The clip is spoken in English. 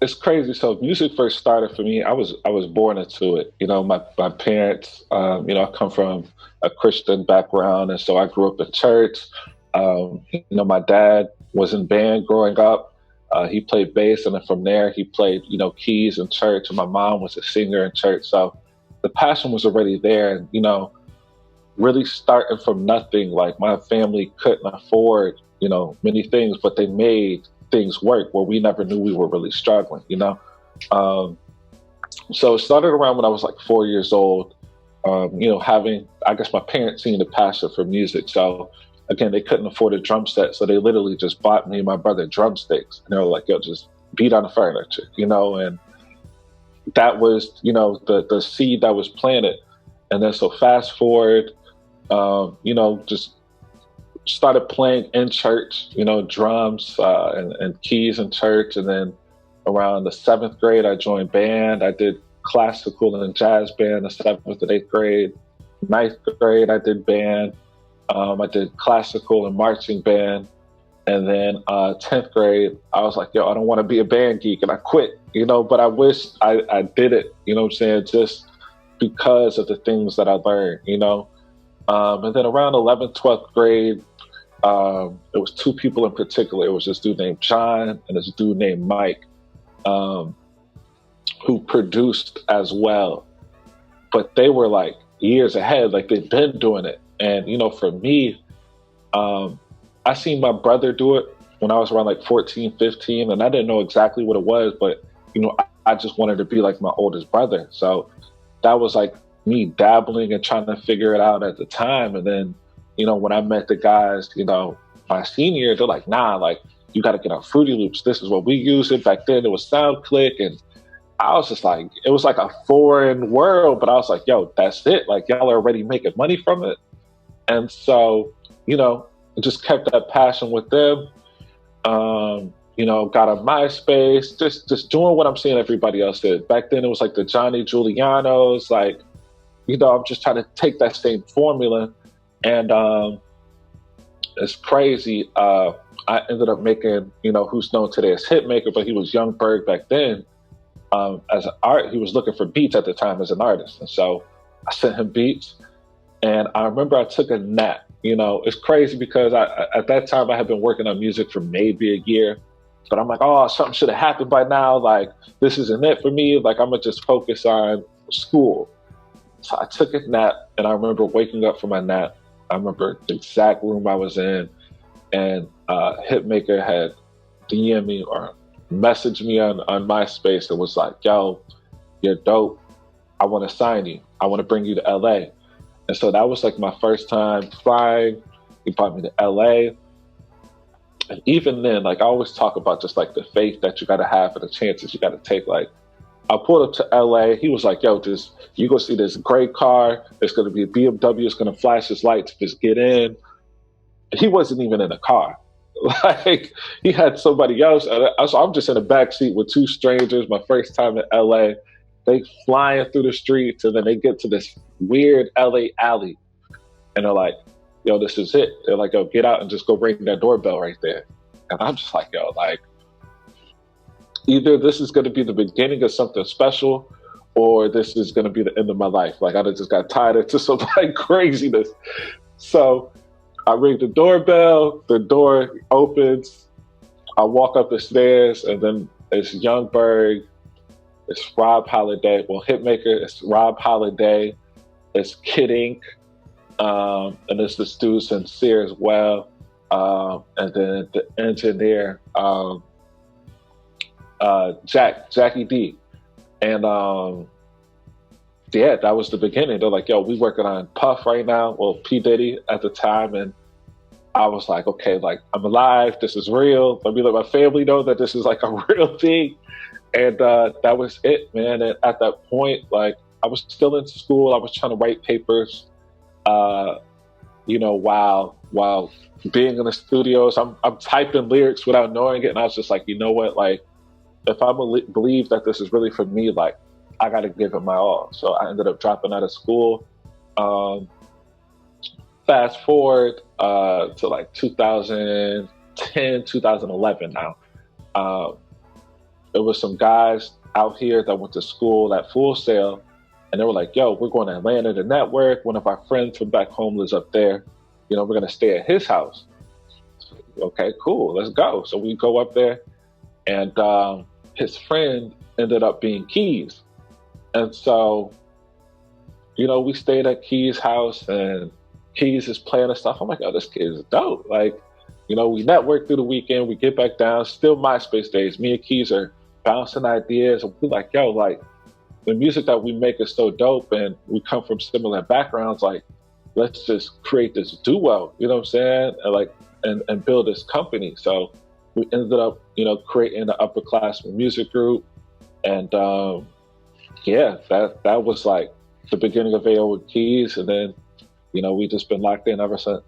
it's crazy. So music first started for me. I was born into it. You know, my parents. You know, I come from a Christian background, and so I grew up in church. You know, my dad was in band growing up. He played bass, and then from there he played, you know, keys in church. And my mom was a singer in church, so the passion was already there. And you know, really starting from nothing. Like my family couldn't afford, you know, many things, but they made things work where we never knew we were really struggling, you know? Um, so it started around when I was like 4 years old, you know, having, I guess my parents seen the passion for music. So again, they couldn't afford a drum set. So they literally just bought me and my brother drumsticks. And they were like, yo, just beat on the furniture, you know? And that was, you know, the seed that was planted. And then so fast forward, you know, just started playing in church, you know, drums and keys in church. And then around the seventh grade, I joined band. I did classical and jazz band the seventh and eighth grade. Ninth grade, I did band. I did classical and marching band. And then 10th grade, I was like, yo, I don't want to be a band geek. And I quit, you know, but I wish I did it, you know what I'm saying? Just because of the things that I learned, you know. And then around 11th, 12th grade, it was two people in particular. It was this dude named John and this dude named Mike, um, who produced as well. But they were like years ahead, like they've been doing it. And, you know, for me, I seen my brother do it when I was around like 14, 15, and I didn't know exactly what it was, but, you know, I just wanted to be like my oldest brother. So that was like me dabbling and trying to figure it out at the time. And then, you know, when I met the guys, you know, my senior year, they're like, nah, like, you got to get on Fruity Loops. This is what we use it. Back then it was SoundClick. And I was just like, it was like a foreign world, but I was like, yo, that's it. Like, y'all are already making money from it. And so, you know, just kept that passion with them. You know, got on MySpace, just doing what I'm seeing everybody else did. Back then it was like the Johnny Giulianos, like, you know, I'm just trying to take that same formula. And it's crazy. I ended up making, you know, who's known today as Hitmaker, but he was Young Berg back then. As an art, he was looking for beats at the time as an artist. And so I sent him beats. And I remember I took a nap. You know, it's crazy because at that time I had been working on music for maybe a year. But I'm like, oh, something should have happened by now. Like, this isn't it for me. Like, I'm going to just focus on school. So I took a nap, and I remember waking up from my nap. I remember the exact room I was in, and Hitmaker had DM'd me or messaged me on MySpace and was like, yo, you're dope. I want to sign you. I want to bring you to LA. And so that was like my first time flying. He brought me to LA. And even then, like I always talk about just like the faith that you got to have and the chances you got to take. Like I pulled up to LA. He was like, yo, just, you go see this gray car. It's going to be a BMW. It's going to flash his lights. Just get in. He wasn't even in a car. Like he had somebody else. So I'm just in the back seat with two strangers. My first time in LA. They flying through the streets, and then they get to this weird LA alley, and they're like, yo, this is it. They're like, yo, get out and just go ring that doorbell right there. And I'm just like, yo, like, either this is going to be the beginning of something special, or this is going to be the end of my life. Like, I just got tied into some like craziness. So I ring the doorbell, the door opens, I walk up the stairs, and then it's Youngberg, it's Rob Holiday. Well, Hitmaker, it's Rob Holiday, it's Kid Ink, and it's this dude Sincere as well. And then the engineer, Jackie D. And yeah, that was the beginning. They're like, yo, we working on Puff right now. Well, P. Diddy at the time. And I was like, okay, like I'm alive. This is real. Let me let my family know that this is like a real thing. And that was it, man. And at that point, like I was still in school. I was trying to write papers, you know, while being in the studios. I'm typing lyrics without knowing it. And I was just like, you know what? Like, if I believe that this is really for me, like, I got to give it my all. So I ended up dropping out of school. Fast forward to like 2010, 2011 now. There was some guys out here that went to school at Full Sail, and they were like, yo, we're going to Atlanta to network. One of our friends from back home lives up there. You know, we're going to stay at his house. Okay, cool, let's go. So we go up there, and his friend ended up being Keyz. And so, you know, we stayed at Keyz' house, and Keyz is playing and stuff. I'm like, oh, this kid is dope. Like, you know, we network through the weekend, we get back down, still MySpace days. Me and Keyz are bouncing ideas, and we're like, yo, like, the music that we make is so dope, and we come from similar backgrounds. Like, let's just create this duo, you know what I'm saying? And like, and build this company. So we ended up, you know, creating an upperclassmen music group. And yeah, that was like the beginning of Ayo with Keys. And then, you know, we just been locked in ever since.